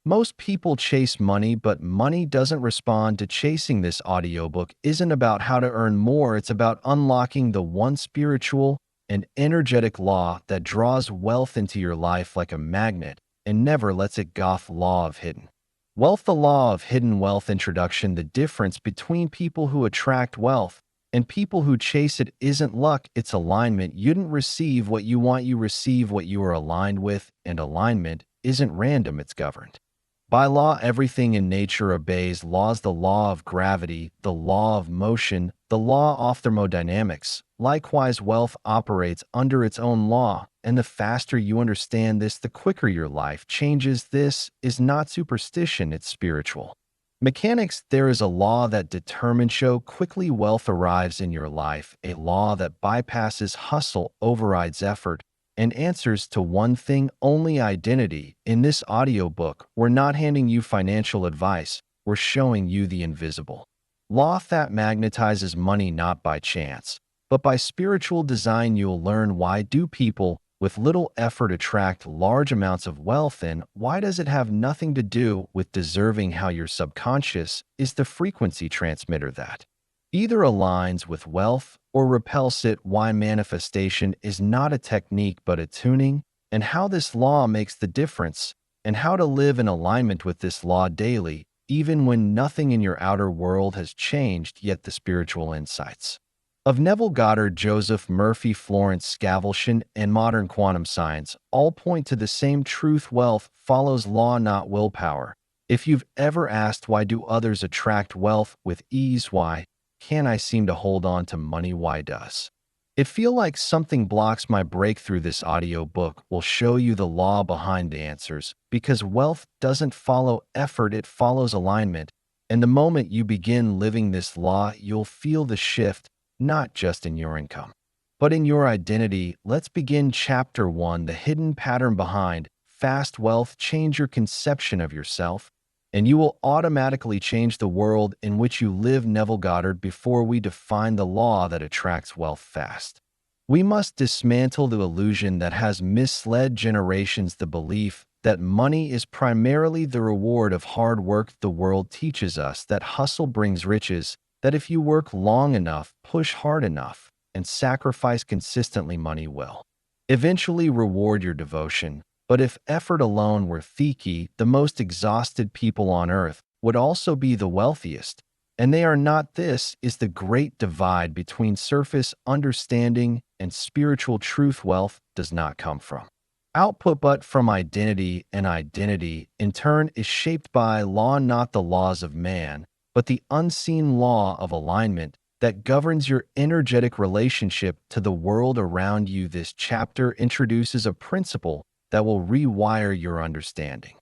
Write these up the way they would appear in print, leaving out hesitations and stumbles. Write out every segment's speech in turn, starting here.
Most people chase money, but money doesn't respond to chasing. This audiobook isn't about how to earn more, it's about unlocking the one spiritual and energetic law that draws wealth into your life like a magnet and never lets it go. Law of hidden wealth. The law of hidden wealth introduction. The difference between people who attract wealth and people who chase it isn't luck, it's alignment. You didn't receive what you want, you receive what you are aligned with, and alignment isn't random, it's governed by law. Everything in nature obeys laws: the law of gravity, the law of motion, the law of thermodynamics. Likewise, wealth operates under its own law, and the faster you understand this, the quicker your life changes. This is not superstition, it's spiritual mechanics. There is a law that determines how quickly wealth arrives in your life, a law that bypasses hustle, overrides effort, and answers to one thing only: identity. In this audiobook, we're not handing you financial advice, we're showing you the invisible law that magnetizes money not by chance, but by spiritual design. You'll learn why do people with little effort attract large amounts of wealth, and why does it have nothing to do with deserving, how your subconscious is the frequency transmitter that either aligns with wealth or repels it, why manifestation is not a technique but a tuning, and how this law makes the difference, and how to live in alignment with this law daily, even when nothing in your outer world has changed yet. The spiritual insights of Neville Goddard, Joseph Murphy, Florence Scovel, and modern quantum science all point to the same truth: wealth follows law, not willpower. If you've ever asked why do others attract wealth with ease, why can't I seem to hold on to money, why does it feel like something blocks my breakthrough? This audiobook will show you the law behind the answers, because wealth doesn't follow effort, it follows alignment. And the moment you begin living this law, you'll feel the shift, not just in your income, but in your identity. Let's begin. Chapter 1: The hidden pattern behind fast wealth. Change your conception of yourself, and you will automatically change the world in which you live. Neville Goddard. Before we define the law that attracts wealth fast, we must dismantle the illusion that has misled generations: the belief that money is primarily the reward of hard work. The world teaches us that hustle brings riches, that if you work long enough, push hard enough, and sacrifice consistently, money will eventually reward your devotion. But if effort alone were the key, the most exhausted people on earth would also be the wealthiest, and they are not. This is the great divide between surface understanding and spiritual truth. Wealth does not come from output but from identity, and identity, in turn, is shaped by law, not the laws of man, but the unseen law of alignment that governs your energetic relationship to the world around you. This chapter introduces a principle that will rewire your understanding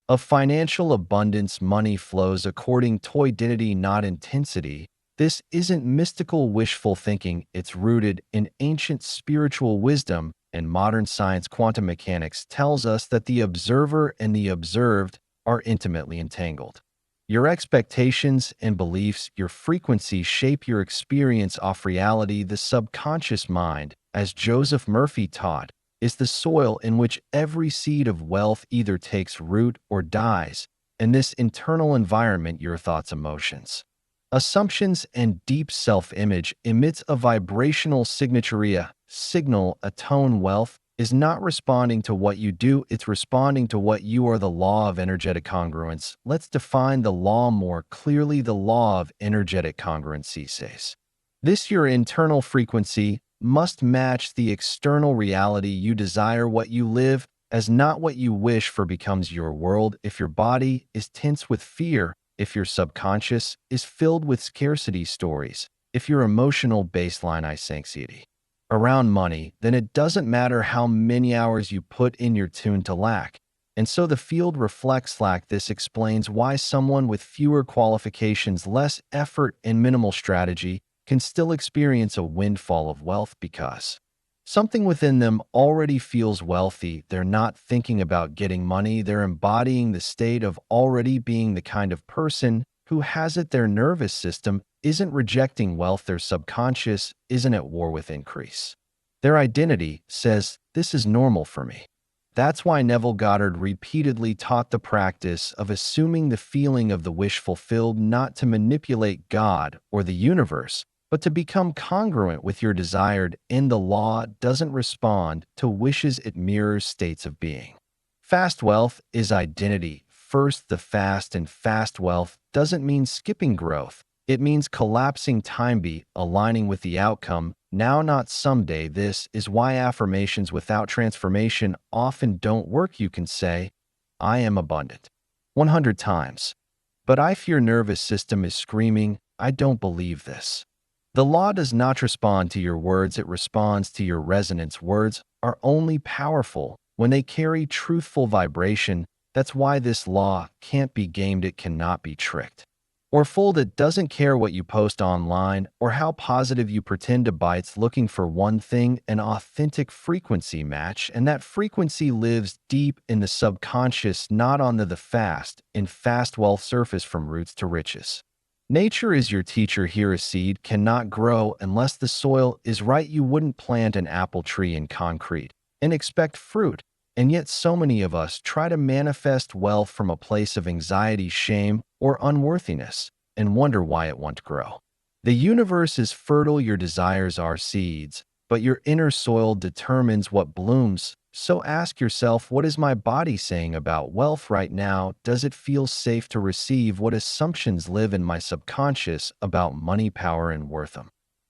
of financial abundance. Money flows according to identity, not intensity. This isn't mystical wishful thinking, it's rooted in ancient spiritual wisdom and modern science. Quantum mechanics tells us that the observer and the observed are intimately entangled. Your expectations and beliefs, your frequency, shape your experience of reality. The subconscious mind, as Joseph Murphy taught, is the soil in which every seed of wealth either takes root or dies. In this internal environment, your thoughts, emotions, assumptions, and deep self-image emits a vibrational signature, a signal, a tone. Wealth is not responding to what you do, it's responding to what you are. The law of energetic congruence. Let's define the law more clearly. The law of energetic congruency says this: your internal frequency must match the external reality you desire. What you live as, not what you wish for, becomes your world. If your body is tense with fear, if your subconscious is filled with scarcity stories, if your emotional baseline is anxiety around money, then it doesn't matter how many hours you put in, you're tuned to lack. And so the field reflects lack. This explains why someone with fewer qualifications, less effort, and minimal strategy can still experience a windfall of wealth, because something within them already feels wealthy. They're not thinking about getting money, they're embodying the state of already being the kind of person who has it. Their nervous system isn't rejecting wealth, their subconscious isn't at war with increase. Their identity says, this is normal for me. That's why Neville Goddard repeatedly taught the practice of assuming the feeling of the wish fulfilled, not to manipulate God or the universe, but to become congruent with your desired. And the law doesn't respond to wishes, it mirrors states of being. Fast wealth is identity. First, the fast, and fast wealth doesn't mean skipping growth. It means collapsing time, aligning with the outcome, now not someday. This is why affirmations without transformation often don't work. You can say, I am abundant, 100 times. But if your nervous system is screaming, I don't believe this. The law does not respond to your words, it responds to your resonance. Words are only powerful when they carry truthful vibration. That's why this law can't be gamed, it cannot be tricked or fooled. It doesn't care what you post online or how positive you pretend to be. It's looking for one thing, an authentic frequency match, and that frequency lives deep in the subconscious, not on the fast. In fast wealth surface from roots to riches. Nature is your teacher here. A seed cannot grow unless the soil is right. You wouldn't plant an apple tree in concrete and expect fruit. And yet so many of us try to manifest wealth from a place of anxiety, shame, or unworthiness, and wonder why it won't grow. The universe is fertile, your desires are seeds, but your inner soil determines what blooms. So ask yourself, what is my body saying about wealth right now? Does it feel safe to receive? What assumptions live in my subconscious about money, power, and worth?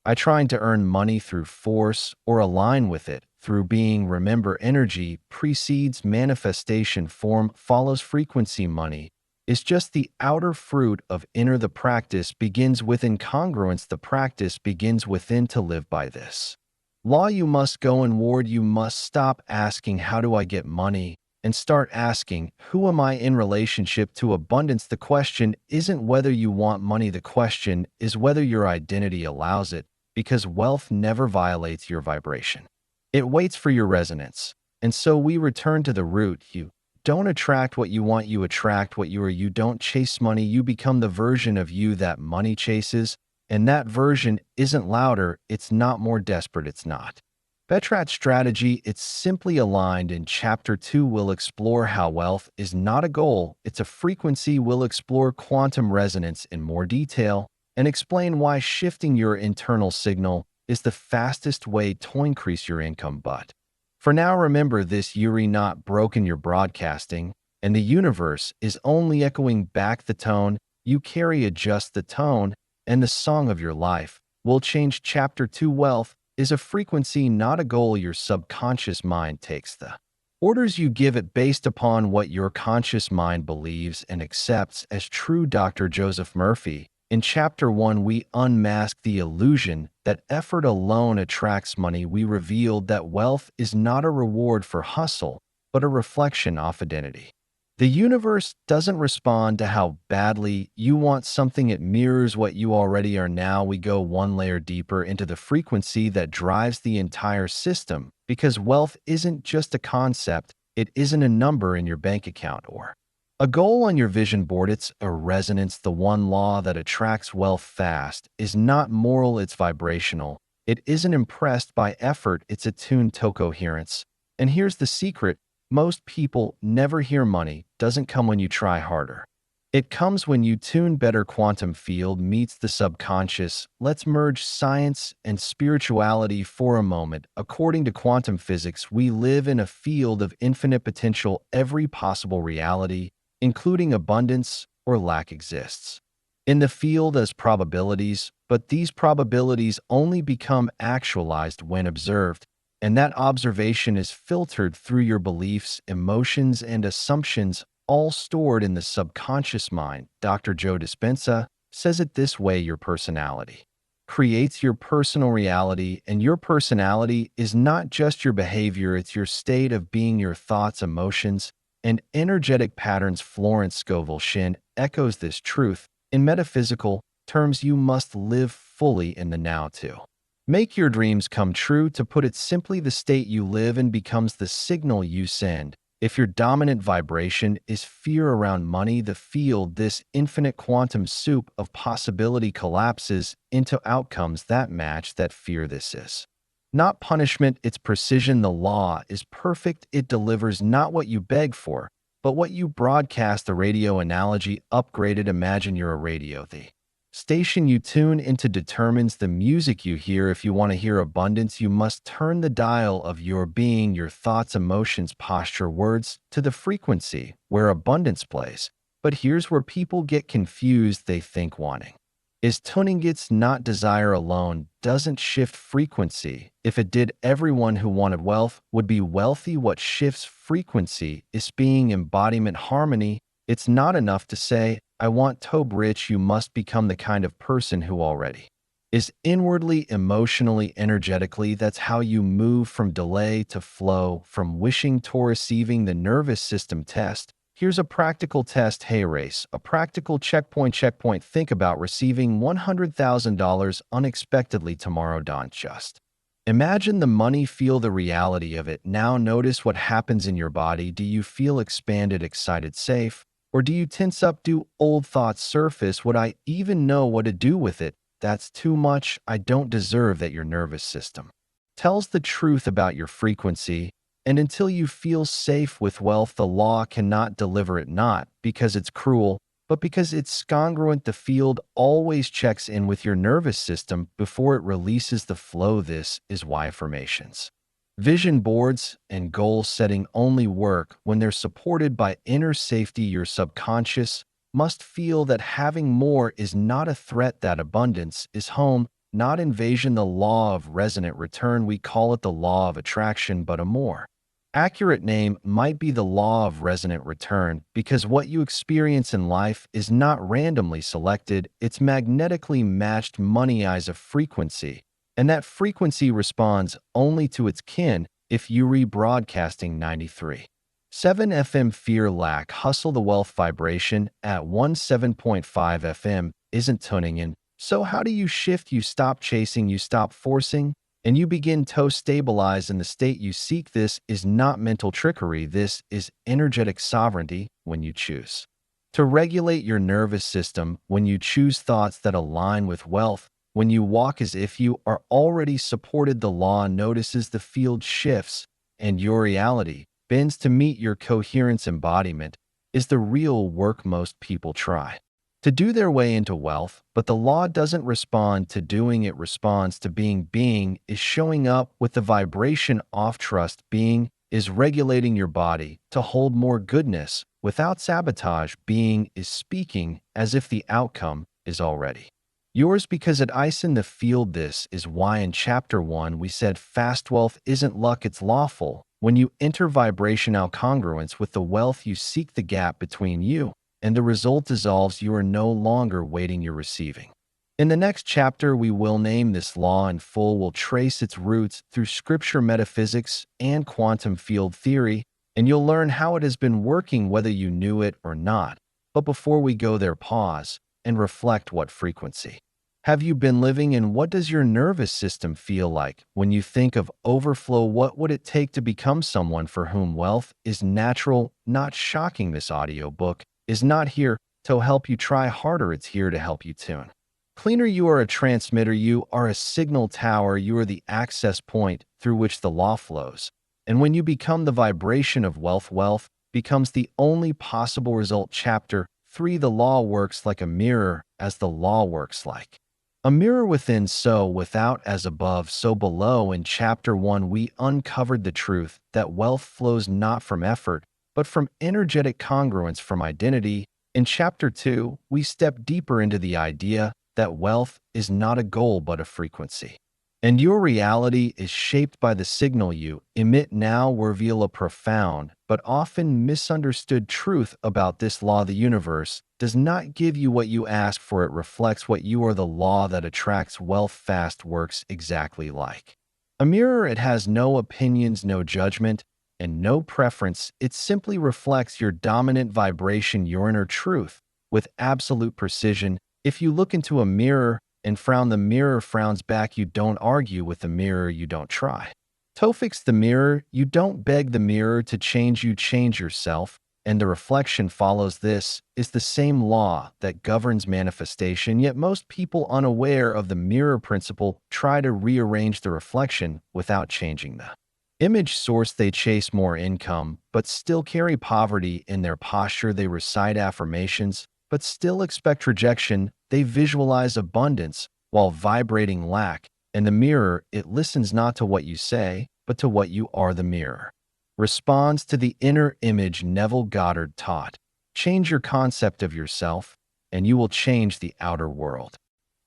I trying to earn money through force or align with it through being. Remember, energy precedes manifestation, form follows frequency. Money is just the outer fruit of inner. The practice begins with incongruence. The practice begins within. To live by this law, you must go inward. You must stop asking, how do I get money? And start asking, who am I in relationship to abundance? The question isn't whether you want money. The question is whether your identity allows it, because wealth never violates your vibration. It waits for your resonance. And so we return to the root. You don't attract what you want, you attract what you are. You don't chase money, you become the version of you that money chases. And that version isn't louder, it's not more desperate, it's not Betrat's strategy, it's simply aligned. In Chapter 2, we'll explore how wealth is not a goal, it's a frequency. We'll explore quantum resonance in more detail and explain why shifting your internal signal is the fastest way to increase your income. But for now, remember this, you're not broken, you're broadcasting, and the universe is only echoing back the tone you carry. Adjust the tone, and the song of your life will change. Chapter 2, wealth is a frequency, not a goal. Your subconscious mind takes the orders you give it based upon what your conscious mind believes and accepts as true. Dr. Joseph Murphy. In Chapter 1, we unmasked the illusion that effort alone attracts money. We revealed that wealth is not a reward for hustle, but a reflection of identity. The universe doesn't respond to how badly you want something, it mirrors what you already are. Now we go one layer deeper into the frequency that drives the entire system, because wealth isn't just a concept, it isn't a number in your bank account or a goal on your vision board, it's a resonance. The one law that attracts wealth fast is not moral, it's vibrational. It isn't impressed by effort, it's attuned to coherence. And here's the secret, most people never hear money doesn't come when you try harder. It comes when you tune better. Quantum field meets the subconscious. Let's merge science and spirituality for a moment. According to quantum physics, we live in a field of infinite potential. Every possible reality, including abundance or lack, exists in the field as probabilities, but these probabilities only become actualized when observed, and that observation is filtered through your beliefs, emotions, and assumptions, all stored in the subconscious mind. Dr. Joe Dispenza says it this way, your personality creates your personal reality, and your personality is not just your behavior, it's your state of being, your thoughts, emotions, and energetic patterns. Florence Scovel Shinn echoes this truth. In metaphysical terms, you must live fully in the now to make your dreams come true. To put it simply, the state you live in becomes the signal you send. If your dominant vibration is fear around money, the field, this infinite quantum soup of possibility, collapses into outcomes that match that fear. This is Not punishment, it's precision. The law is perfect. It delivers not what you beg for, but what you broadcast. The radio analogy upgraded. Imagine you're a radio. The station you tune into determines the music you hear. If you want to hear abundance, you must turn the dial of your being, your thoughts, emotions, posture, words to the frequency where abundance plays. But here's where people get confused. They think wanting is tuning gets not desire alone doesn't shift frequency. If it did, everyone who wanted wealth would be wealthy. What shifts frequency is being embodiment harmony. It's not enough to say, I want to be rich. You must become the kind of person who already is inwardly, emotionally, energetically. That's how you move from delay to flow, from wishing to receiving. The nervous system test. Here's a practical test. Hey, race, a practical checkpoint. Think about receiving $100,000 unexpectedly tomorrow. Don't just imagine the money, feel the reality of it. Now notice what happens in your body. Do you feel expanded, excited, safe? Or do you tense up? Do old thoughts surface? Would I even know what to do with it? That's too much. I don't deserve that. Your nervous system tells the truth about your frequency. And until you feel safe with wealth, the law cannot deliver it, not because it's cruel, but because it's congruent. The field always checks in with your nervous system before it releases the flow. This is why affirmations, vision boards, and goal setting only work when they're supported by inner safety. Your subconscious must feel that having more is not a threat, that abundance is home, not invasion. The law of resonant return, we call it the law of attraction, but a more accurate name might be the law of resonant return, because what you experience in life is not randomly selected, it's magnetically matched. Money is a frequency, and that frequency responds only to its kin. If you rebroadcasting 93.7 FM, fear, lack, hustle, the wealth vibration at 17.5 FM isn't tuning in. So how do you shift? You stop chasing, you stop forcing, and you begin to stabilize in the state you seek. This is not mental trickery. This is energetic sovereignty. When you choose to regulate your nervous system, when you choose thoughts that align with wealth, when you walk as if you are already supported, the law notices, the field shifts, and your reality bends to meet your coherence. Embodiment is the real work. Most people try to do their way into wealth, but the law doesn't respond to doing, it responds to being. Being is showing up with the vibration off. Trust. Being is regulating your body to hold more goodness without sabotage. Being is speaking as if the outcome is already yours because it ice in the field. This is why in chapter 1 we said fast wealth isn't luck, it's lawful. When you enter vibrational congruence with the wealth you seek, the gap between you and the result dissolves. You are no longer waiting, you're receiving. In the next chapter, we will name this law in full. We'll trace its roots through scripture, metaphysics, and quantum field theory, and you'll learn how it has been working whether you knew it or not. But before we go there, pause and reflect. What frequency have you been living in? What does your nervous system feel like when you think of overflow? What would it take to become someone for whom wealth is natural, not shocking? This audiobook is not here to help you try harder, it's here to help you tune cleaner. You are a transmitter, you are a signal tower, you are the access point through which the law flows. And when you become the vibration of wealth, wealth becomes the only possible result. Chapter 3, the law works like a mirror, as the law works like a mirror within, so without, as above, so below. In chapter 1, we uncovered the truth that wealth flows not from effort, but from energetic congruence, from identity. In chapter 2, we step deeper into the idea that wealth is not a goal but a frequency. And your reality is shaped by the signal you emit. Now we reveal a profound but often misunderstood truth about this law. The universe does not give you what you ask for, it reflects what you are. The law that attracts wealth fast works exactly like a mirror. It has no opinions, no judgment, and no preference. It simply reflects your dominant vibration, your inner truth, with absolute precision. If you look into a mirror and frown, the mirror frowns back. You don't argue with the mirror, you don't try to fix the mirror, you don't beg the mirror to change, you change yourself. and the reflection follows this, is the same law that governs manifestation, yet most people unaware of the mirror principle try to rearrange the reflection without changing the image source. They chase more income, but still carry poverty in their posture. They recite affirmations, but still expect rejection. They visualize abundance while vibrating lack. In the mirror, it listens not to what you say, but to what you are. The mirror responds to the inner image. Neville Goddard taught, change your concept of yourself, and you will change the outer world.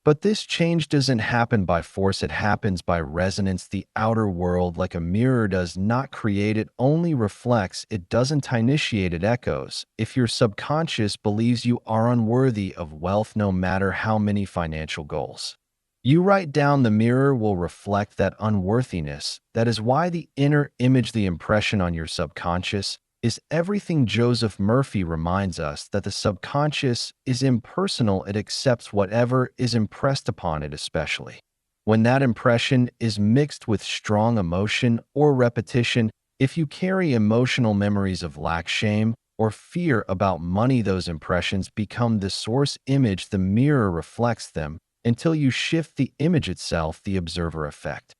But this change doesn't happen by force, it happens by resonance. The outer world, like a mirror, does not create, it only reflects. It doesn't initiate, it echoes. If your subconscious believes you are unworthy of wealth, no matter how many financial goals you write down, the mirror will reflect that unworthiness. That is why the inner image, the impression on your subconscious, is everything. Joseph Murphy reminds us that the subconscious is impersonal. It accepts whatever is impressed upon it, especially when that impression is mixed with strong emotion or repetition. If you carry emotional memories of lack, shame, or fear about money, those impressions become the source image. The mirror reflects them until you shift the image itself, the observer effect,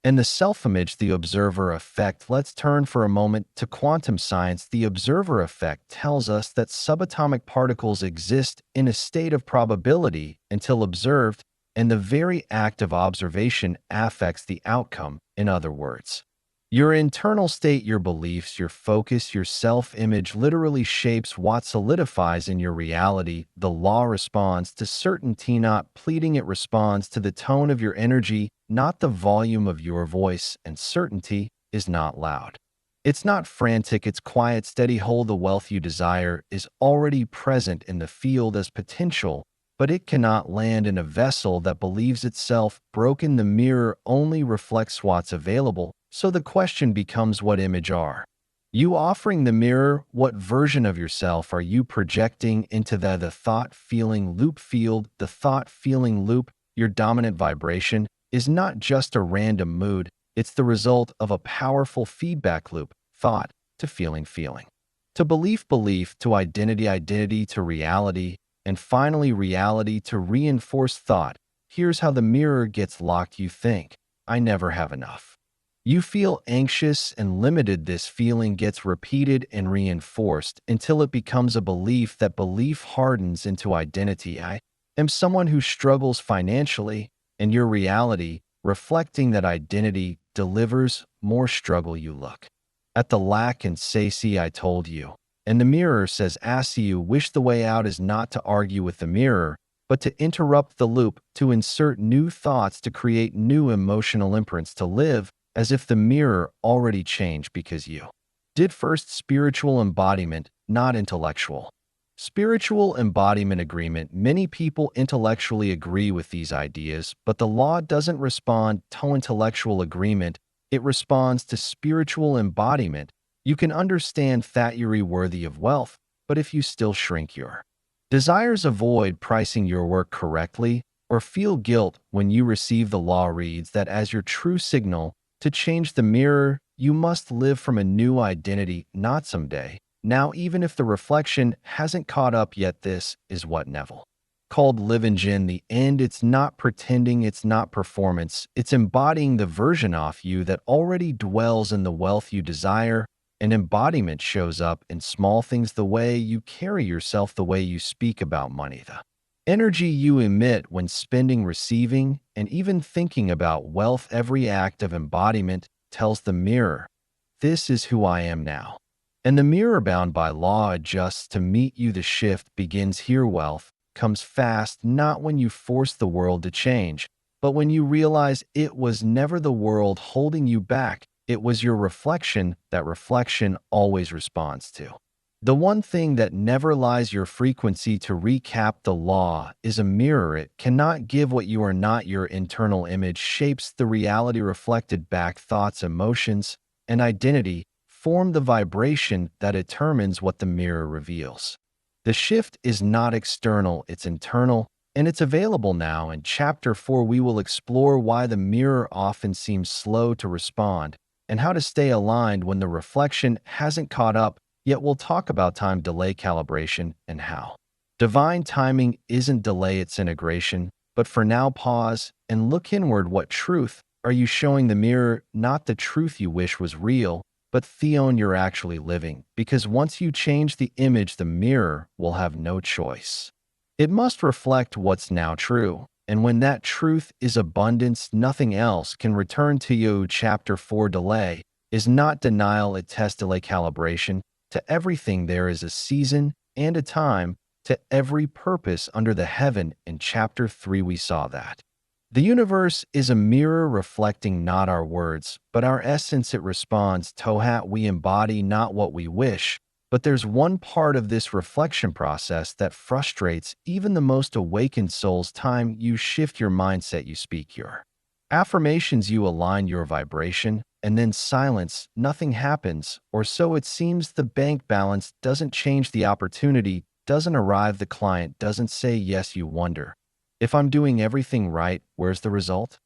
and the self-image, the observer effect. Let's turn for a moment to quantum science. The observer effect tells us that subatomic particles exist in a state of probability until observed, and the very act of observation affects the outcome. In other words, your internal state, your beliefs, your focus, your self-image literally shapes what solidifies in your reality. The law responds to certainty, not pleading. It responds to the tone of your energy, not the volume of your voice. And certainty is not loud. It's not frantic, it's quiet, steady. Hold the wealth you desire is already present in the field as potential, but it cannot land in a vessel that believes itself broken. The mirror only reflects what's available. So the question becomes, what image are you offering the mirror? What version of yourself are you projecting into the thought-feeling loop field? The thought-feeling loop, your dominant vibration, is not just a random mood. It's the result of a powerful feedback loop. Thought to feeling, feeling to belief, belief to identity, identity to reality, and finally reality to reinforce thought. Here's how the mirror gets locked. You think, I never have enough. You feel anxious and limited. This feeling gets repeated and reinforced until it becomes a belief. That belief hardens into identity. I am someone who struggles financially, and your reality, reflecting that identity, delivers more struggle. You look at the lack and say, see, I told you. And the mirror says, ask you. Wish the way out is not to argue with the mirror, but to interrupt the loop, to insert new thoughts, to create new emotional imprints, to live as if the mirror already changed because you did first. Spiritual embodiment, not intellectual. Spiritual embodiment agreement. Many people intellectually agree with these ideas, but the law doesn't respond to intellectual agreement. It responds to spiritual embodiment. You can understand that you're worthy of wealth, but if you still shrink your desires, avoid pricing your work correctly, or feel guilt when you receive, the law reads that as your true signal. To change the mirror, you must live from a new identity, not someday. Now, even if the reflection hasn't caught up yet. This is what Neville called living in the end. It's not pretending, it's not performance. It's embodying the version of you that already dwells in the wealth you desire. And embodiment shows up in small things, the way you carry yourself, the way you speak about money, the energy you emit when spending, receiving, and even thinking about wealth. Every act of embodiment tells the mirror, this is who I am now. And the mirror, bound by law, adjusts to meet you. The shift begins here. Wealth comes fast, not when you force the world to change, but when you realize it was never the world holding you back. It was your reflection. That reflection always responds to the one thing that never lies, your frequency. To recap, the law is a mirror. It cannot give what you are not. Your internal image shapes the reality reflected back. Thoughts, emotions, and identity form the vibration that determines what the mirror reveals. The shift is not external, it's internal, and it's available now. In Chapter 4, we will explore why the mirror often seems slow to respond and how to stay aligned when the reflection hasn't caught up. Yet we'll talk about time delay calibration and how. Divine timing isn't delay, it's integration. But for now, pause and look inward. What truth are you showing the mirror? Not the truth you wish was real, but Theon you're actually living. Because once you change the image, the mirror will have no choice. It must reflect what's now true. And when that truth is abundance, nothing else can return to you. Chapter 4 Delay is not denial, it tests delay calibration. To everything there is a season and a time, to every purpose under the heaven. In chapter 3 we saw that. The universe is a mirror reflecting not our words, but our essence. It responds. Tohat we embody not what we wish, but there's one part of this reflection process that frustrates even the most awakened souls. Time you shift your mindset, you speak your affirmations, you align your vibration, and then silence, nothing happens, or so it seems. The bank balance doesn't change, the opportunity doesn't arrive, the client doesn't say yes. You wonder, if I'm doing everything right, where's the result?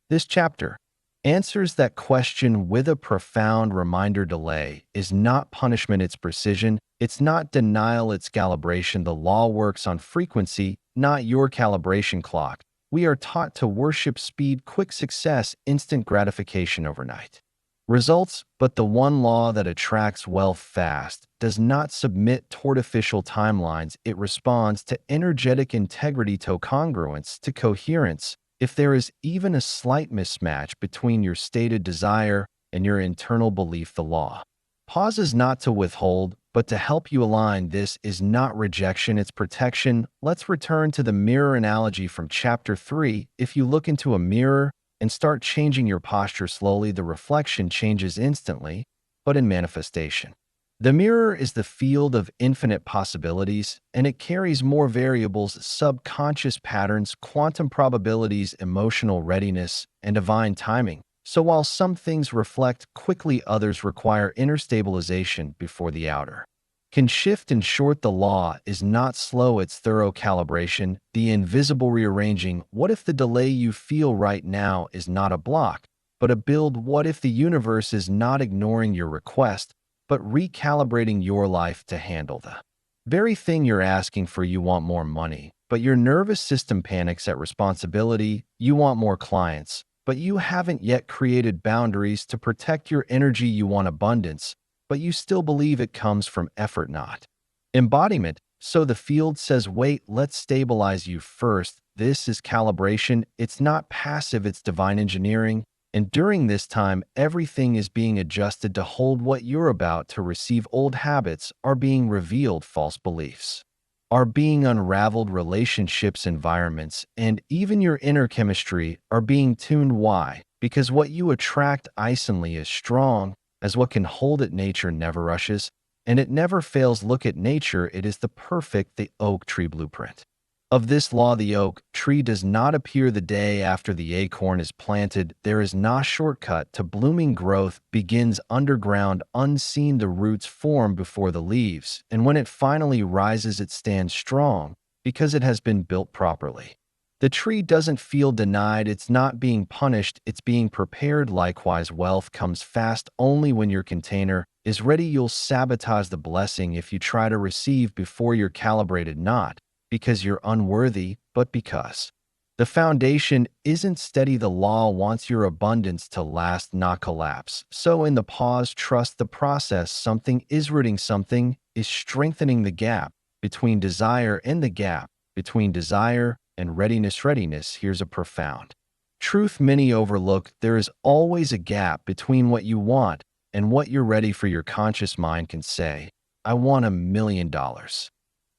This chapter answers that question with a profound reminder. Delay is not punishment, it's precision. It's not denial, it's calibration. The law works on frequency, not your calibration clock. We are taught to worship speed, quick success, instant gratification, overnight results, but the one law that attracts wealth fast does not submit to artificial timelines. It responds to energetic integrity, to congruence, to coherence. If there is even a slight mismatch between your stated desire and your internal belief, the law pauses not to withhold, but to help you align. This is not rejection, it's protection. Let's return to the mirror analogy from chapter 3. If you look into a mirror and start changing your posture slowly, the reflection changes instantly. But in manifestation, the mirror is the field of infinite possibilities, and it carries more variables, subconscious patterns, quantum probabilities, emotional readiness, and divine timing. So while some things reflect quickly, others require inner stabilization before the outer can shift. In short, the law is not slow, it's thorough calibration, the invisible rearranging. What if the delay you feel right now is not a block, but a build? What if the universe is not ignoring your request, but recalibrating your life to handle the very thing you're asking for? You want more money, but your nervous system panics at responsibility. You want more clients, but you haven't yet created boundaries to protect your energy. You want abundance, but you still believe it comes from effort, not embodiment. So the field says, wait, let's stabilize you first. This is calibration. It's not passive, it's divine engineering. And during this time, everything is being adjusted to hold what you're about to receive. Old habits are being revealed, false beliefs are being unraveled, relationships, environments, and even your inner chemistry are being tuned. Why? Because what you attract instantly is strong as what can hold it. Nature never rushes, and it never fails. Look at nature, it is the perfect, the oak tree blueprint of this law. The oak tree does not appear the day after the acorn is planted. There is no shortcut to blooming. Growth begins underground, unseen. The roots form before the leaves, and when it finally rises, it stands strong because it has been built properly. The tree doesn't feel denied, it's not being punished, it's being prepared. Likewise, wealth comes fast only when your container is ready. You'll sabotage the blessing if you try to receive before you're calibrated, not because you're unworthy, but because the foundation isn't steady. The law wants your abundance to last, not collapse. So in the pause, trust the process. Something is rooting, something is strengthening. The gap between desire and the gap between desire and readiness. Here's a profound truth many overlook. There is always a gap between what you want and what you're ready for. Your conscious mind can say, I want $1 million.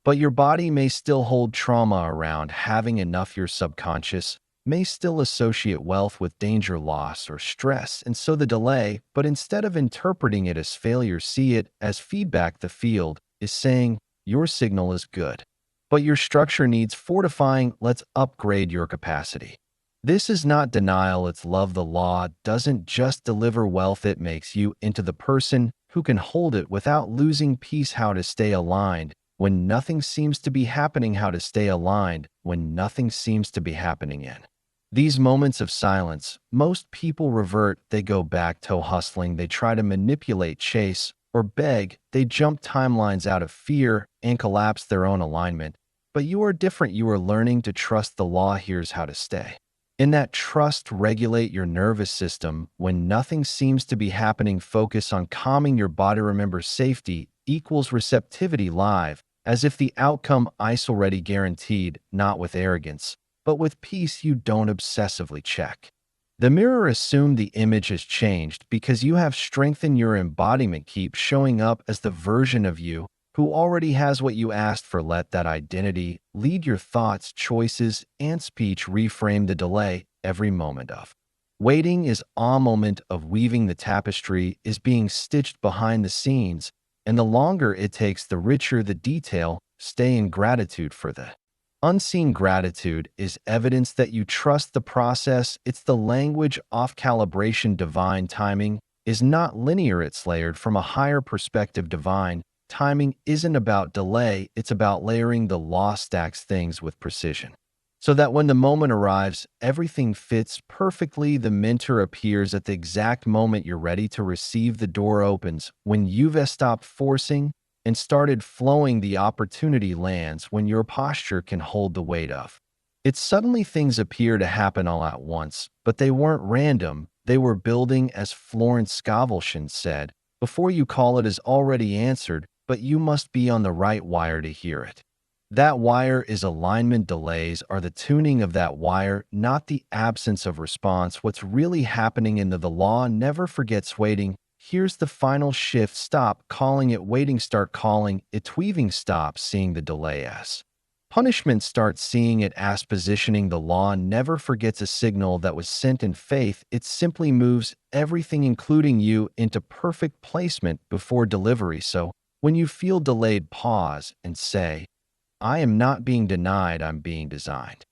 But your body may still hold trauma around having enough. Your subconscious may still associate wealth with danger, loss, or stress, and so the delay. But instead of interpreting it as failure, see it as feedback. The field is saying, your signal is good, but your structure needs fortifying. Let's upgrade your capacity. This is not denial, it's love. The law doesn't just deliver wealth, it makes you into the person who can hold it without losing peace. How to stay aligned when nothing seems to be happening. How to stay aligned when nothing seems to be happening. In these moments of silence, most people revert. They go back to hustling. They try to manipulate, chase, or beg, they jump timelines out of fear and collapse their own alignment. But you are different. You are learning to trust the law. Here's how to stay. In that trust, regulate your nervous system. When nothing seems to be happening, focus on calming your body. Remember, safety equals receptivity live, as if the outcome is already guaranteed, not with arrogance, but with peace. You don't obsessively check the mirror. Assume the image has changed because you have strengthened your embodiment. Keep showing up as the version of you who already has what you asked for. Let that identity lead your thoughts, choices, and speech. Reframe the delay. Every moment of waiting is a moment of weaving. The tapestry is being stitched behind the scenes, and the longer it takes, the richer the detail. Stay in gratitude for the unseen. Gratitude is evidence that you trust the process. It's the language of calibration. Divine timing is not linear, it's layered from a higher perspective. Divine timing isn't about delay, it's about layering. The law stacks things with precision, so that when the moment arrives, everything fits perfectly. The mentor appears at the exact moment you're ready to receive. The door opens when you've stopped forcing and started flowing. The opportunity lands when your posture can hold the weight of it. Suddenly things appear to happen all at once, but they weren't random. They were building. As Florence Scovel said, before you call, it is already answered, but you must be on the right wire to hear it. That wire is alignment. Delays are the tuning of that wire, not the absence of response. What's really happening in the law never forgets waiting. Here's the final shift. Stop calling it waiting, start calling it weaving. Stop seeing the delay as punishment, start seeing it as positioning. The law never forgets a signal that was sent in faith. It simply moves everything, including you, into perfect placement before delivery. So when you feel delayed, pause and say, I am not being denied, I'm being designed.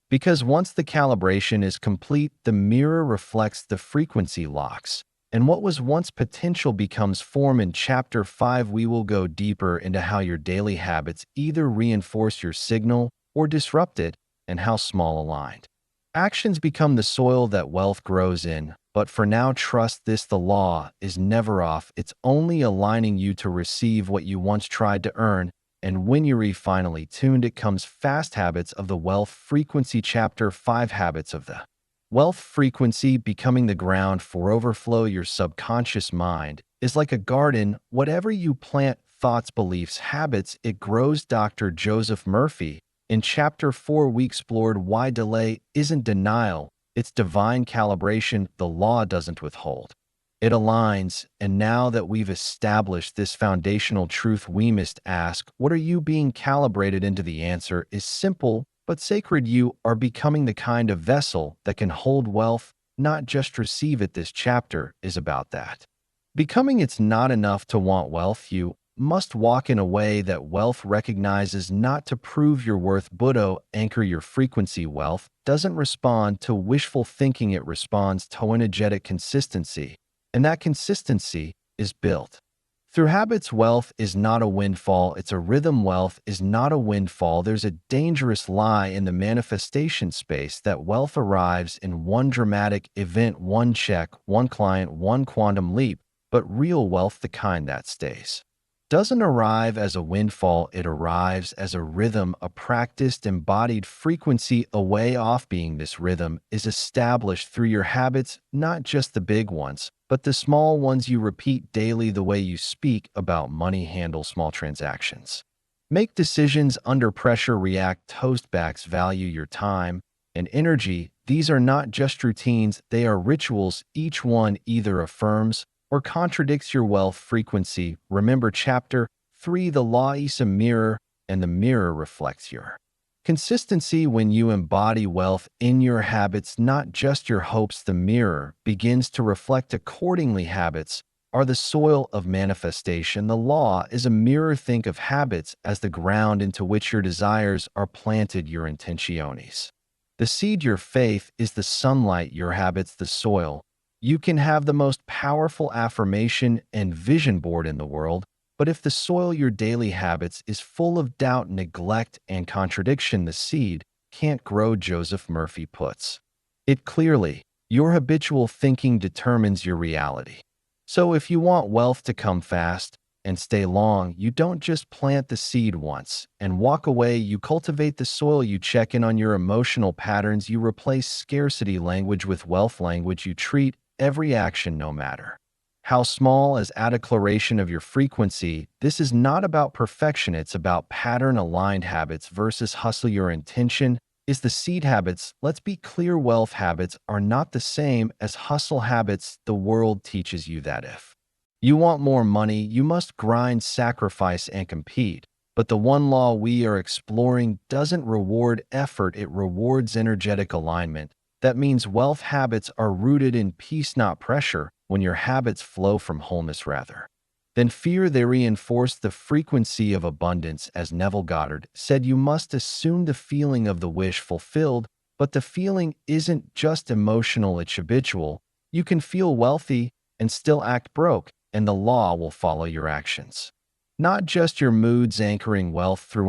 Because once the calibration is complete, the mirror reflects the frequency locks, and what was once potential becomes form. In Chapter 5, we will go deeper into how your daily habits either reinforce your signal or disrupt it, and how small aligned actions become the soil that wealth grows in. But for now, trust this: the law is never off, it's only aligning you to receive what you once tried to earn. And when you're finally tuned, it comes fast. Habits of the wealth frequency. Chapter 5, Habits of the wealth frequency, becoming the ground for overflow. Your subconscious mind is like a garden. Whatever you plant, thoughts, beliefs, habits, it grows. Dr. Joseph Murphy. In Chapter 4, we explored why delay isn't denial, it's divine calibration. The law doesn't withhold, it aligns. And now that we've established this foundational truth, we must ask, what are you being calibrated into? The answer is simple but sacred. You are becoming the kind of vessel that can hold wealth, not just receive it. This chapter is about that. Becoming. It's not enough to want wealth. You must walk in a way that wealth recognizes, not to prove your worth. Buddha, anchor your frequency. Wealth doesn't respond to wishful thinking, it responds to energetic consistency. And that consistency is built through habits. Wealth is not a windfall, it's a rhythm. Wealth is not a windfall. There's a dangerous lie in the manifestation space that wealth arrives in one dramatic event, one check, one client, one quantum leap. But real wealth, the kind that stays, doesn't arrive as a windfall, it arrives as a rhythm, a practiced, embodied frequency. A way off being. This rhythm is established through your habits, not just the big ones, but the small ones you repeat daily. The way you speak about money, handle small transactions, make decisions under pressure, react, toastbacks, value your time and energy. These are not just routines, they are rituals. Each one either affirms or contradicts your wealth frequency. Remember Chapter 3, the law is a mirror, and the mirror reflects your consistency. When you embody wealth in your habits, not just your hopes, the mirror begins to reflect accordingly. Habits are the soil of manifestation. The law is a mirror. Think of habits as the ground into which your desires are planted, your intenciones. The seed, your faith, is the sunlight, your habits, the soil. You can have the most powerful affirmation and vision board in the world, but if the soil, your daily habits, is full of doubt, neglect, and contradiction, the seed can't grow. Joseph Murphy puts it clearly: your habitual thinking determines your reality. So if you want wealth to come fast, and stay long. You don't just plant the seed once and walk away. You cultivate the soil. You check in on your emotional patterns. You replace scarcity language with wealth language. You treat every action, no matter how small, as a declaration of your frequency. This is not about perfection. It's about pattern-aligned habits versus hustle. Your intention is the seed habits. Let's be clear, wealth habits are not the same as hustle habits. The world teaches you that if you want more money, you must grind, sacrifice, and compete. But the one law we are exploring doesn't reward effort, it rewards energetic alignment. That means wealth habits are rooted in peace, not pressure. When your habits flow from wholeness rather than fear, they reinforce the frequency of abundance. As Neville Goddard said, you must assume the feeling of the wish fulfilled, but the feeling isn't just emotional, it's habitual. You can feel wealthy and still act broke, and the law will follow your actions. Not just your moods. Anchoring wealth through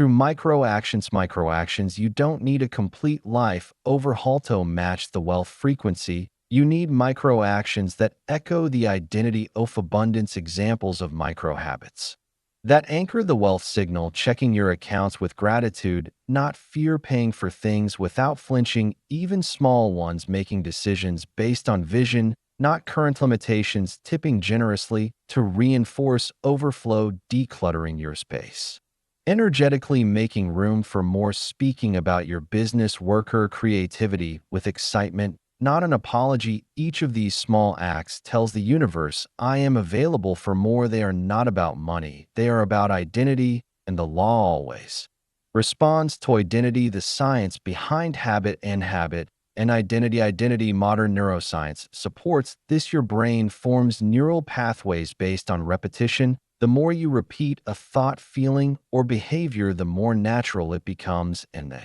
micro actions. You don't need a complete life overhaul to match the wealth frequency. You need micro actions that echo the identity of abundance. Examples of micro habits that anchor the wealth signal: checking your accounts with gratitude, not fear; paying for things without flinching, even small ones; making decisions based on vision, not current limitations; tipping generously to reinforce overflow; decluttering your space energetically, making room for more; speaking about your business, worker creativity with excitement, not an apology. Each of these small acts tells the universe, I am available for more. They are not about money, they are about identity, and the law always responds to identity. The science behind habit and identity. Modern neuroscience supports this. Your brain forms neural pathways based on repetition. The more you repeat a thought, feeling, or behavior, the more natural it becomes, and the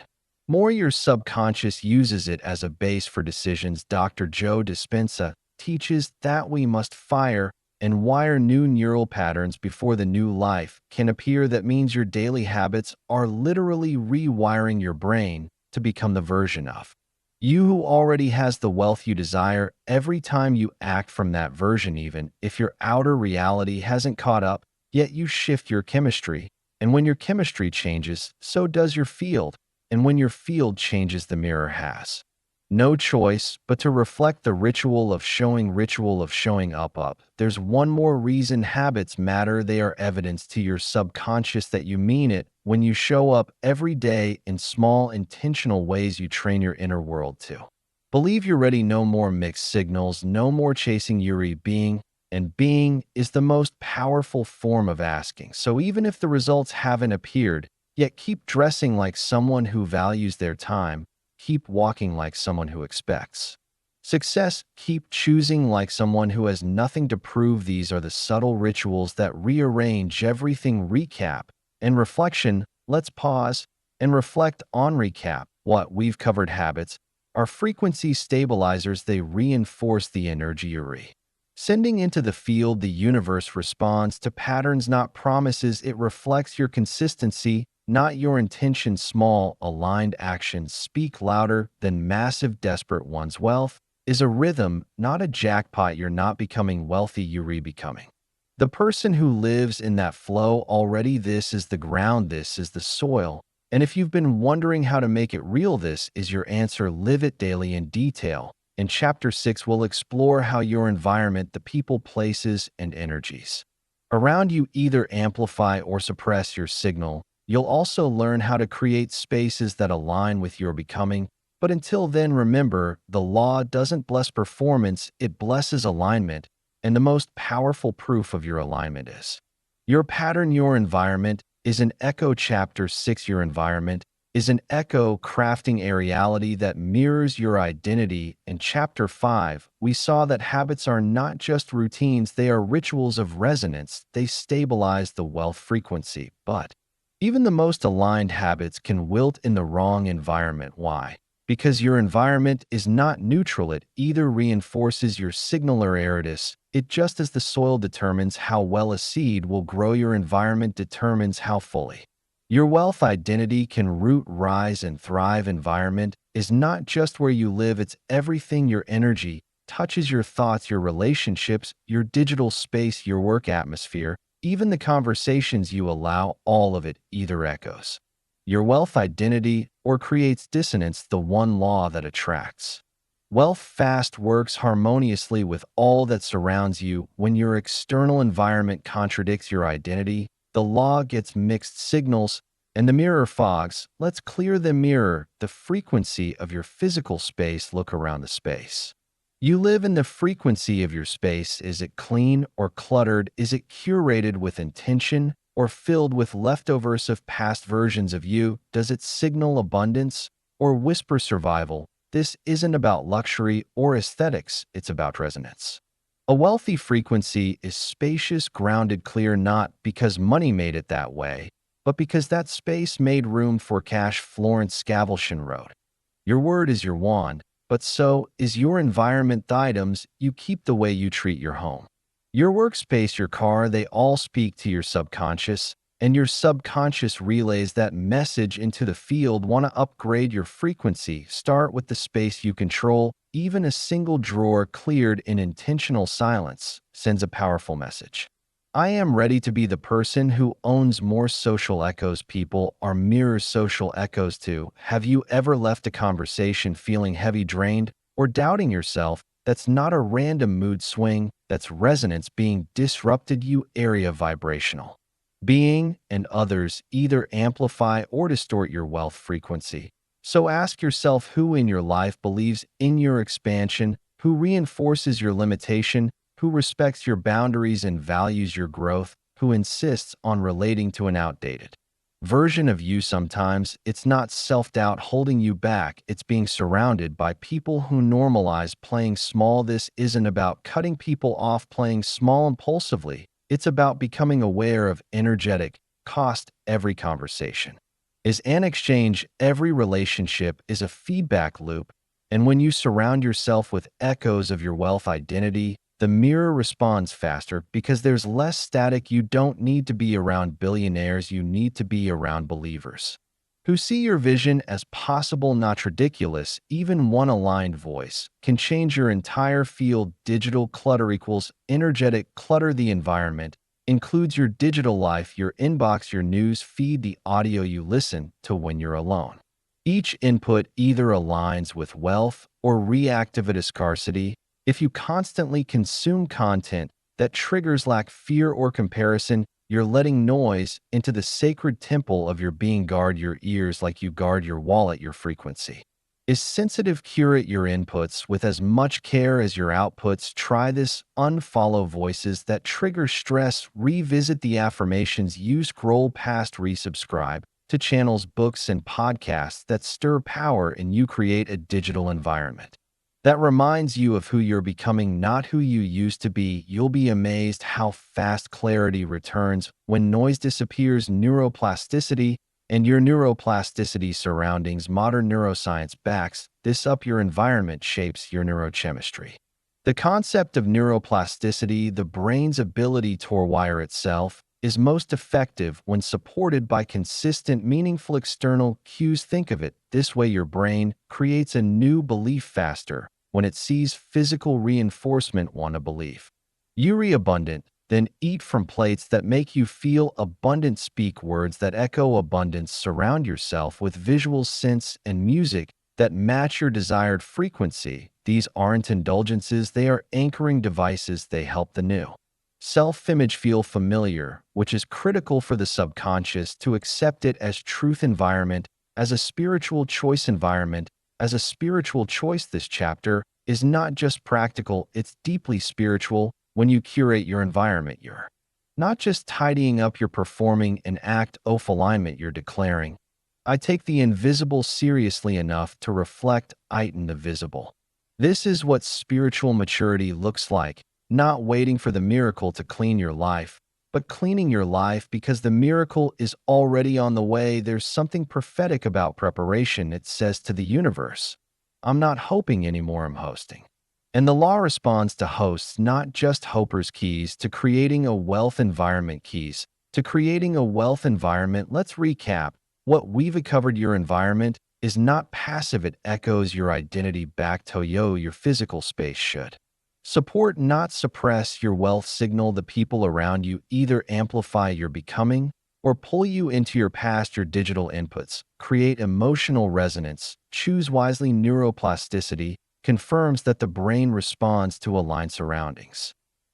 more your subconscious uses it as a base for decisions. Dr. Joe Dispenza teaches that we must fire and wire new neural patterns before the new life can appear. That means your daily habits are literally rewiring your brain to become the version of you who already has the wealth you desire. Every time you act from that version, even if your outer reality hasn't caught up yet, you shift your chemistry. And when your chemistry changes, so does your field. And when your field changes, the mirror has no choice but to reflect the ritual of showing up. There's one more reason habits matter. They are evidence to your subconscious that you mean it. When you show up every day in small, intentional ways, you train your inner world to believe you're ready. No more mixed signals, no more chasing. Yuri, being, and being is the most powerful form of asking. So even if the results haven't appeared yet, keep dressing like someone who values their time. Keep walking like someone who expects success. Keep choosing like someone who has nothing to prove. These are the subtle rituals that rearrange everything. Recap and reflection. Let's pause and reflect on recap. What we've covered: habits are frequency stabilizers. They reinforce the energy you're sending into the field. The universe responds to patterns, not promises. It reflects your consistency, not your intention. Small, aligned actions speak louder than massive, desperate ones. Wealth is a rhythm, not a jackpot. You're not becoming wealthy, you're becoming the person who lives in that flow already. This is the ground, this is the soil. And if you've been wondering how to make it real, this is your answer. Live it daily in detail. In Chapter 6, we'll explore how your environment, the people, places, and energies around you either amplify or suppress your signal. You'll also learn how to create spaces that align with your becoming. But until then, remember, the law doesn't bless performance, it blesses alignment. And the most powerful proof of your alignment is your pattern. Your environment is an echo. Chapter 6, your environment is an echo, crafting a reality that mirrors your identity. In Chapter 5, we saw that habits are not just routines, they are rituals of resonance. They stabilize the wealth frequency. But even the most aligned habits can wilt in the wrong environment. Why? Because your environment is not neutral. It either reinforces your signal or eritis. It just as the soil determines how well a seed will grow, your environment determines how fully your wealth identity can root, rise, and thrive. Environment is not just where you live, it's everything. Your energy, touches your thoughts, your relationships, your digital space, your work atmosphere, even the conversations you allow, all of it either echoes your wealth identity or creates dissonance, the one law that attracts. Wealth fast works harmoniously with all that surrounds you. When your external environment contradicts your identity, the law gets mixed signals and the mirror fogs. Let's clear the mirror, the frequency of your physical space. Look around the space. You live in the frequency of your space. Is it clean or cluttered? Is it curated with intention or filled with leftovers of past versions of you? Does it signal abundance or whisper survival? This isn't about luxury or aesthetics, it's about resonance. A wealthy frequency is spacious, grounded, clear, not because money made it that way, but because that space made room for cash. Florence Scavelsham wrote, "Your word is your wand, but so is your environment. The items you keep, the way you treat your home, your workspace, your car, they all speak to your subconscious, and your subconscious relays that message into the field. Want to upgrade your frequency? Start with the space you control. Even a single drawer cleared in intentional silence sends a powerful message. I am ready to be the person who owns more social echoes. People are mirror social echoes too. Have you ever left a conversation feeling heavy, drained, or doubting yourself? That's not a random mood swing, that's resonance being disrupted. You area vibrational being and others either amplify or distort your wealth frequency. So ask yourself who in your life believes in your expansion, who reinforces your limitation, who respects your boundaries and values your growth, who insists on relating to an outdated version of you. Sometimes it's not self-doubt holding you back, it's being surrounded by people who normalize playing small. This isn't about cutting people off playing small impulsively. It's about becoming aware of energetic cost. Every conversation is an exchange. Every relationship is a feedback loop. And when you surround yourself with echoes of your wealth identity, the mirror responds faster because there's less static. You don't need to be around billionaires. You need to be around believers who see your vision as possible, not ridiculous. Even one aligned voice can change your entire field. Digital clutter equals energetic clutter. The environment includes your digital life, your inbox, your news feed, the audio you listen to when you're alone. Each input either aligns with wealth or reactive to scarcity. If you constantly consume content that triggers lack, fear, or comparison, you're letting noise into the sacred temple of your being. Guard your ears like you guard your wallet. Your frequency is sensitive. Curate your inputs with as much care as your outputs. Try this. Unfollow voices that trigger stress. Revisit the affirmations you scroll past. Resubscribe to channels, books, and podcasts that stir power in you. Create a digital environment that reminds you of who you're becoming, not who you used to be. You'll be amazed how fast clarity returns when noise disappears. Neuroplasticity and your neuroplasticity surroundings. Modern neuroscience backs this up. Your environment shapes your neurochemistry. The concept of neuroplasticity, the brain's ability to rewire itself, is most effective when supported by consistent, meaningful external cues. Think of it this way: your brain creates a new belief faster when it sees physical reinforcement. Want a belief you abundant, then eat from plates that make you feel abundant. Speak words that echo abundance. Surround yourself with visuals, scents, and music that match your desired frequency. These aren't indulgences, they are anchoring devices. They help the new self-image feel familiar, which is critical for the subconscious to accept it as truth. Environment as a spiritual choice. Environment as a spiritual choice. This chapter is not just practical, it's deeply spiritual. When you curate your environment, you're not just tidying up, you're performing an act of alignment. You're declaring, I take the invisible seriously enough to reflect in the visible. This is what spiritual maturity looks like, not waiting for the miracle to clean your life, but cleaning your life because the miracle is already on the way. There's something prophetic about preparation. It says to the universe, I'm not hoping anymore, I'm hosting. And the law responds to hosts, not just hopers. Keys to creating a wealth environment. Keys to creating a wealth environment. Let's recap what we've covered. Your environment is not passive, it echoes your identity back to your physical space should. Support, not suppress, your wealth signal the people around you either amplify your becoming or pull you into your past. Your digital inputs create emotional resonance. Choose wisely. Neuroplasticity confirms that the brain responds to aligned surroundings.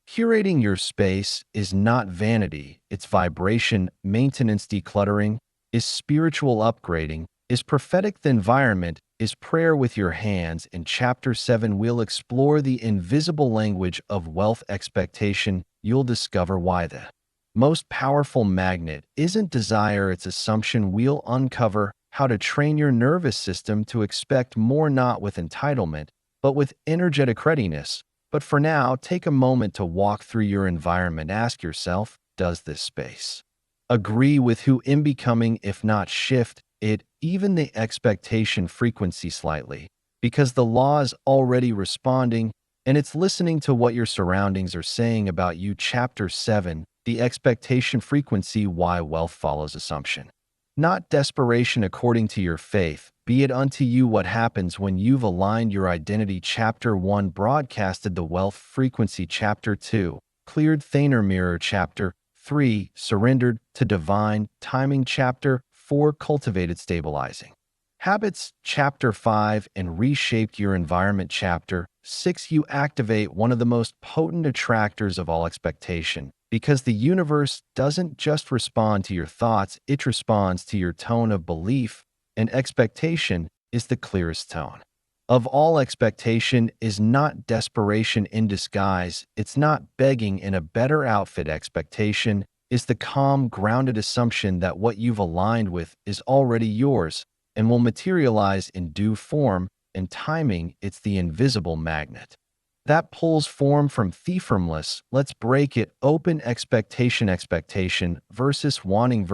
Curating your space is not vanity, it's vibration. Maintenance, decluttering is spiritual upgrading, is prophetic. The environment is prayer with your hands. In Chapter 7, we'll explore the invisible language of wealth expectation. You'll discover why the most powerful magnet isn't desire, it's assumption. We'll uncover how to train your nervous system to expect more, not with entitlement, but with energetic readiness. But for now, take a moment to walk through your environment. Ask yourself, does this space agree with who I'm becoming? If not, shift it, even the expectation frequency slightly, because the law is already responding and it's listening to what your surroundings are saying about you. Chapter 7, the expectation frequency, why wealth follows assumption, not desperation. According to your faith, be it unto you. What happens when you've aligned your identity? Chapter 1, broadcasted the wealth frequency. Chapter 2, cleared thinner mirror. Chapter 3, surrendered to divine timing. Chapter 4, cultivated stabilizing habits. Chapter 5, and reshaped your environment. Chapter 6, you activate one of the most potent attractors of all, expectation. Because the universe doesn't just respond to your thoughts, it responds to your tone of belief, and expectation is the clearest tone of all. Expectation is not desperation in disguise, it's not begging in a better outfit. Expectation is the calm, grounded assumption that what you've aligned with is already yours and will materialize in due form and timing. It's the invisible magnet that pulls form from thiefromless. Let's break it open. Expectation versus wanting.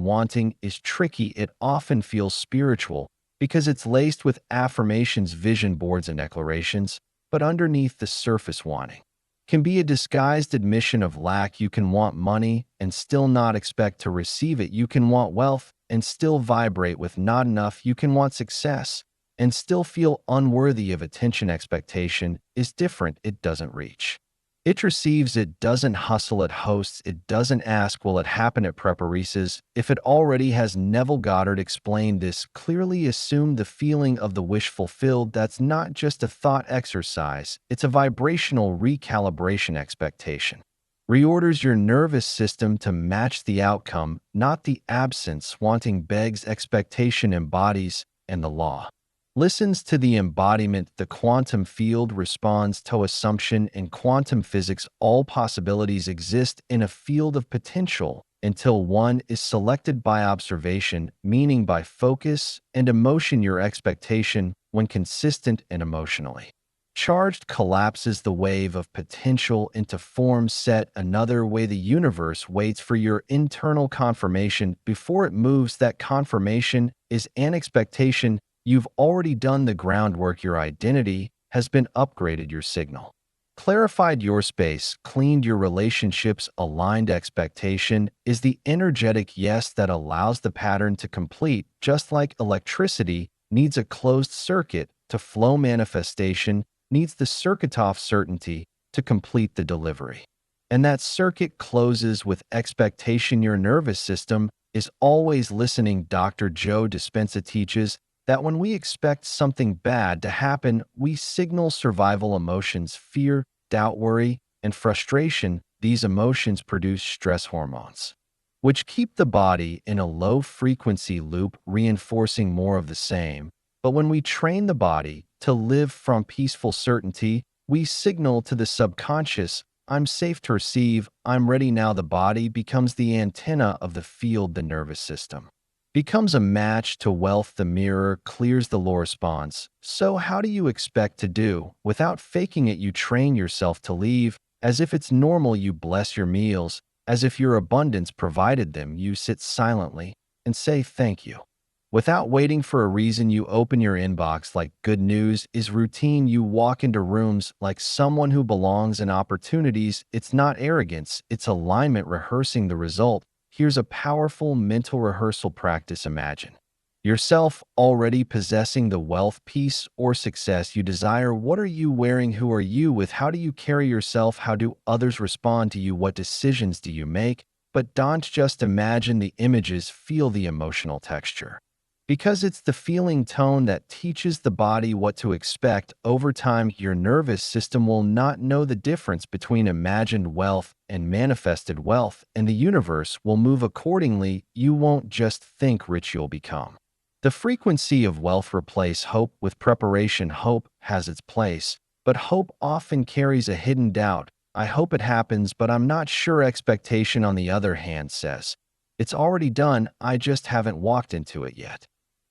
Wanting is tricky. It often feels spiritual because it's laced with affirmations, vision boards, and declarations. But underneath the surface, wanting can be a disguised admission of lack. You can want money and still not expect to receive it. You can want wealth and still vibrate with not enough. You can want success and still feel unworthy of attention. Expectation is different. It doesn't reach, it receives. It doesn't hustle, it hosts. It doesn't ask, will it happen? It prepares if it already has. Neville Goddard explained this clearly. Assume the feeling of the wish fulfilled. That's not just a thought exercise, it's a vibrational recalibration. Expectation reorders your nervous system to match the outcome, not the absence. Wanting begs, expectation embodies, and the law listens to the embodiment. The quantum field responds to assumption. In quantum physics, all possibilities exist in a field of potential until one is selected by observation, meaning by focus and emotion. Your expectation, when consistent and emotionally charged, collapses the wave of potential into form. Set another way, the universe waits for your internal confirmation before it moves. That confirmation is an expectation. You've already done the groundwork. Your identity has been upgraded, your signal clarified, your space cleaned, your relationships aligned. Expectation is the energetic yes that allows the pattern to complete. Just like electricity needs a closed circuit to flow, manifestation needs the circuit off certainty to complete the delivery. And that circuit closes with expectation. Your nervous system is always listening. Dr. Joe Dispenza teaches that when we expect something bad to happen, we signal survival emotions, fear, doubt, worry, and frustration. These emotions produce stress hormones, which keep the body in a low-frequency loop, reinforcing more of the same. But when we train the body to live from peaceful certainty, we signal to the subconscious, I'm safe to receive, I'm ready now. The body becomes the antenna of the field. The nervous system becomes a match to wealth. The mirror clears, the law responds. So how do you expect to do? Without faking it, you train yourself to leave as if it's normal. You bless your meals as if your abundance provided them. You sit silently and say thank you. Without waiting for a reason, you open your inbox like good news is routine. You walk into rooms like someone who belongs. In opportunities, it's not arrogance, it's alignment. Rehearsing the result. Here's a powerful mental rehearsal practice. Imagine Yourself already possessing the wealth, peace, or success you desire. What are you wearing? Who are you with? How do you carry yourself? How do others respond to you? What decisions do you make? But don't just imagine the images, feel the emotional texture. Because it's the feeling tone that teaches the body what to expect. Over time, your nervous system will not know the difference between imagined wealth and manifested wealth, and the universe will move accordingly. You won't just think rich, you'll become. The frequency of wealth replace hope with preparation. Hope has its place, but hope often carries a hidden doubt. I hope it happens, but I'm not sure. Expectation, on the other hand, says, it's already done, I just haven't walked into it yet.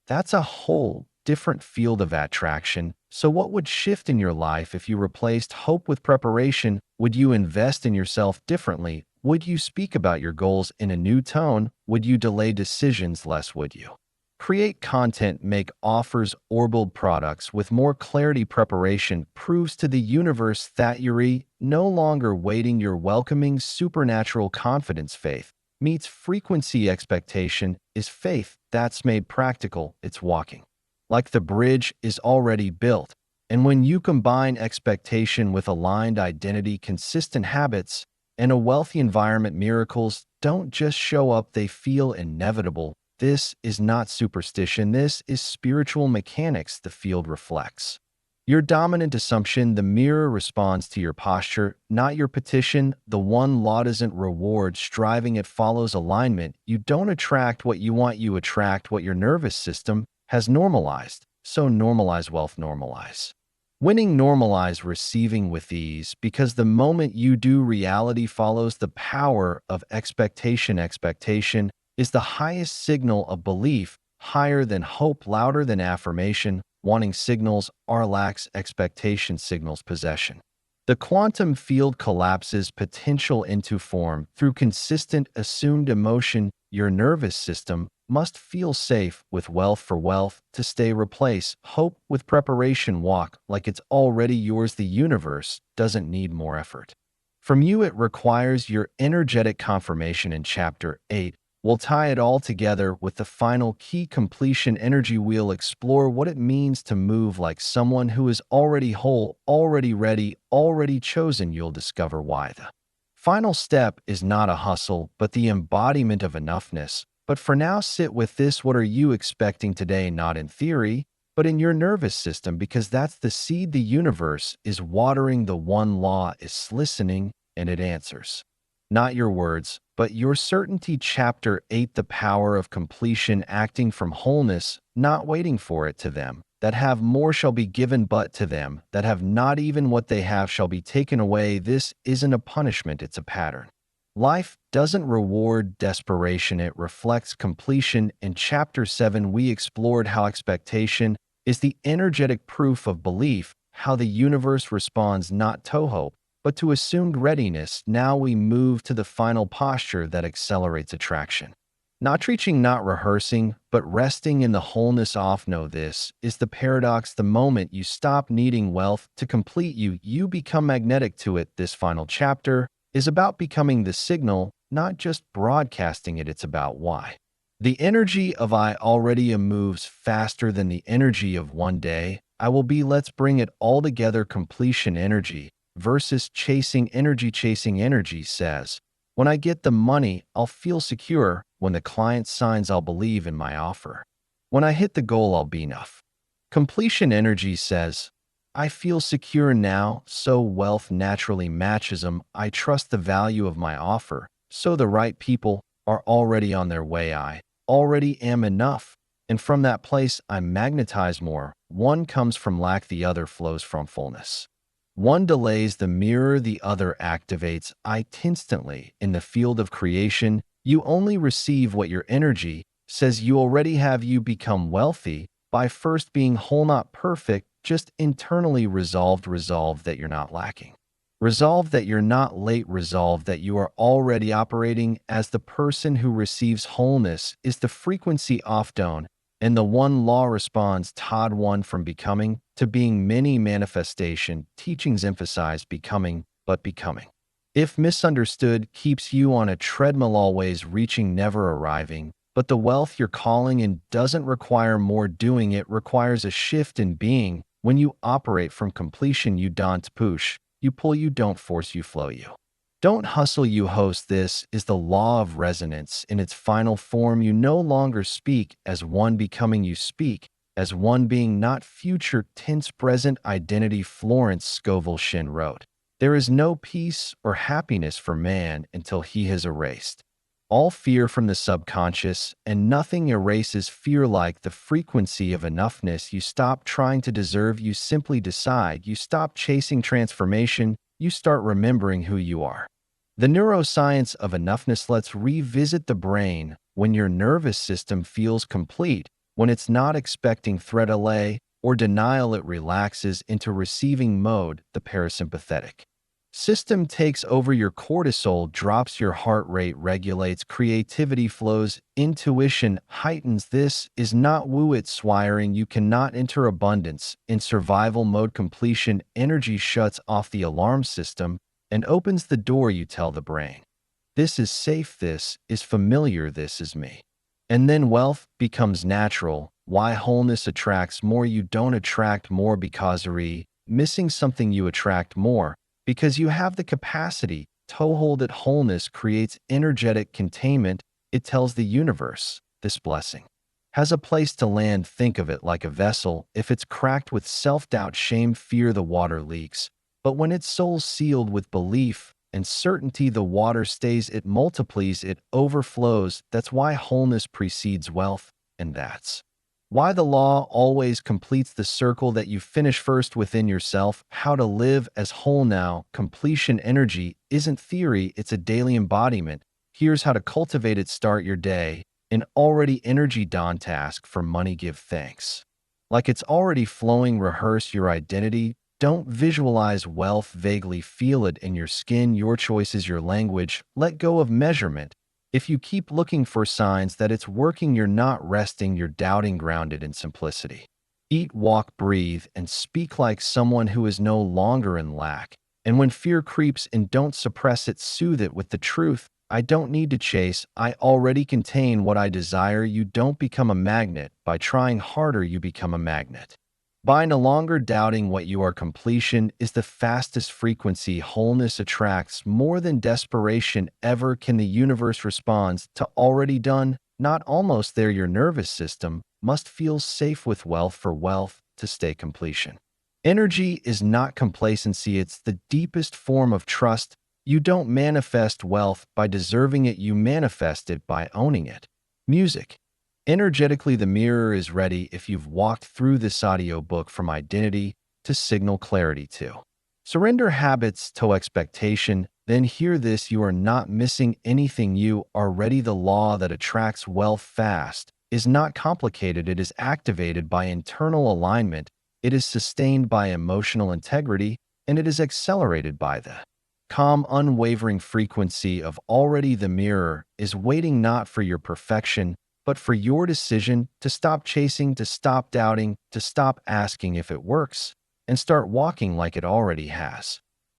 That's a whole different field of attraction. So what would shift in your life if you replaced hope with preparation? Would you invest in yourself differently? Would you speak about your goals in a new tone? Would you delay decisions less? Would you create content, make offers, or build products with more clarity? Preparation proves to the universe that you're no longer waiting, you're welcoming supernatural confidence. Faith meets frequency. Expectation is faith that's made practical. It's walking like the bridge is already built. And when you combine expectation with aligned identity, consistent habits, and a wealthy environment, miracles don't just show up, they feel inevitable. This is not superstition, this is spiritual mechanics. The field reflects your dominant assumption. The mirror responds to your posture, not your petition. The one law doesn't reward striving, it follows alignment. You don't attract what you want, you attract what your nervous system has normalized. So normalize wealth, normalize winning, normalize receiving with ease, because the moment you do, reality follows. The power of expectation. Expectation is the highest signal of belief, higher than hope, louder than affirmation. Wanting signals are lacks, expectation signals possession. The quantum field collapses potential into form through consistent assumed emotion. Your nervous system must feel safe with wealth for wealth to stay. Replace hope with preparation. Walk like it's already yours. The universe doesn't need more effort from you, it requires your energetic confirmation. In Chapter 8, we'll tie it all together with the final key, completion energy. We'll explore what it means to move like someone who is already whole, already ready, already chosen. You'll discover why the final step is not a hustle, but the embodiment of enoughness. But for now, sit with this. What are you expecting today? Not in theory, but in your nervous system, because that's the seed the universe is watering. The one law is listening, and it answers. Not your words, but your certainty. Chapter 8, the power of completion, acting from wholeness, not waiting for it. To them that have more shall be given, but to them that have not, even what they have shall be taken away. This isn't a punishment, it's a pattern. Life doesn't reward desperation, it reflects completion. In Chapter 7, we explored how expectation is the energetic proof of belief, how the universe responds not to hope, but to assumed readiness. Now we move to the final posture that accelerates attraction. Not reaching, not rehearsing, but resting in the wholeness of. Know this is the paradox. The moment you stop needing wealth to complete you, you become magnetic to it. This final chapter is about becoming the signal, not just broadcasting it. It's about why. The energy of I already am moves faster than the energy of one day I will be. Let's bring it all together. Completion energy versus chasing energy. Chasing energy says, when I get the money, I'll feel secure. When the client signs, I'll believe in my offer. When I hit the goal, I'll be enough. Completion energy says, I feel secure now, so wealth naturally matches them. I trust the value of my offer, so the right people are already on their way. I already am enough, and from that place I magnetize more. One comes from lack, the other flows from fullness. One delays the mirror, the other activates. I instantly. In the field of creation, you only receive what your energy says you already have. You become wealthy by first being whole, not perfect, just internally resolved. Resolve that you're not lacking. Resolve that you're not late. Resolve that you are already operating as the person who receives. Wholeness is the frequency off down, and the one law responds. Todd 1, from becoming to being. Many manifestation teachings emphasize becoming, but becoming, if misunderstood, keeps you on a treadmill, always reaching, never arriving. But the wealth you're calling in doesn't require more doing, it requires a shift in being. When you operate from completion, you don't push, you pull, you don't force, you flow, you don't hustle, you host. This is the law of resonance in its final form. You no longer speak as one becoming, you speak as one being, not future tense, present identity. Florence Scovel Shinn wrote, "There is no peace or happiness for man until he has erased all fear from the subconscious, and nothing erases fear like the frequency of enoughness. You stop trying to deserve, you simply decide. You stop chasing transformation, you start remembering who you are." The neuroscience of enoughness. Let's revisit the brain. When your nervous system feels complete, when it's not expecting threat, allay, or denial, it relaxes into receiving mode. The parasympathetic system takes over, your cortisol drops, your heart rate regulates, creativity flows, intuition heightens. This is not woo, it's wiring. You cannot enter abundance in survival mode. Completion energy shuts off the alarm system and opens the door. You tell the brain, "This is safe, this is familiar, this is me." And then wealth becomes natural. Why wholeness attracts more? You don't attract more because you're missing something, you attract more because you have the capacity to hold it. Wholeness creates energetic containment. It tells the universe, "This blessing has a place to land." Think of it like a vessel. If it's cracked with self-doubt, shame, fear, the water leaks. But when its soul's sealed with belief and certainty, the water stays, it multiplies, it overflows. That's why wholeness precedes wealth, and that's why the law always completes the circle that you finish first within yourself. How to live as whole now. Completion energy isn't theory, it's a daily embodiment. Here's how to cultivate it. Start your day in already energy. Don't task for money, give thanks like it's already flowing. Rehearse your identity. Don't visualize wealth vaguely, feel it in your skin. Your choice is your language. Let go of measurement. If you keep looking for signs that it's working, you're not resting, you're doubting. Grounded in simplicity. Eat, walk, breathe, and speak like someone who is no longer in lack. And when fear creeps in, don't suppress it, soothe it with the truth. I don't need to chase, I already contain what I desire. You don't become a magnet by trying harder, you become a magnet by no longer doubting what you are. Completion is the fastest frequency. Wholeness attracts more than desperation ever can. The universe responds to already done, not almost there. Your nervous system must feel safe with wealth for wealth to stay. Completion energy is not complacency, it's the deepest form of trust. You don't manifest wealth by deserving it, you manifest it by owning it. Music. Energetically, the mirror is ready if you've walked through this audiobook from identity to signal clarity to surrender habits to expectation. Then hear this, you are not missing anything, you are ready. The law that attracts wealth fast is not complicated, it is activated by internal alignment, it is sustained by emotional integrity, and it is accelerated by the calm, unwavering frequency of already. The mirror is waiting not for your perfection, but for your decision to stop chasing, to stop doubting, to stop asking if it works, and start walking like it already has.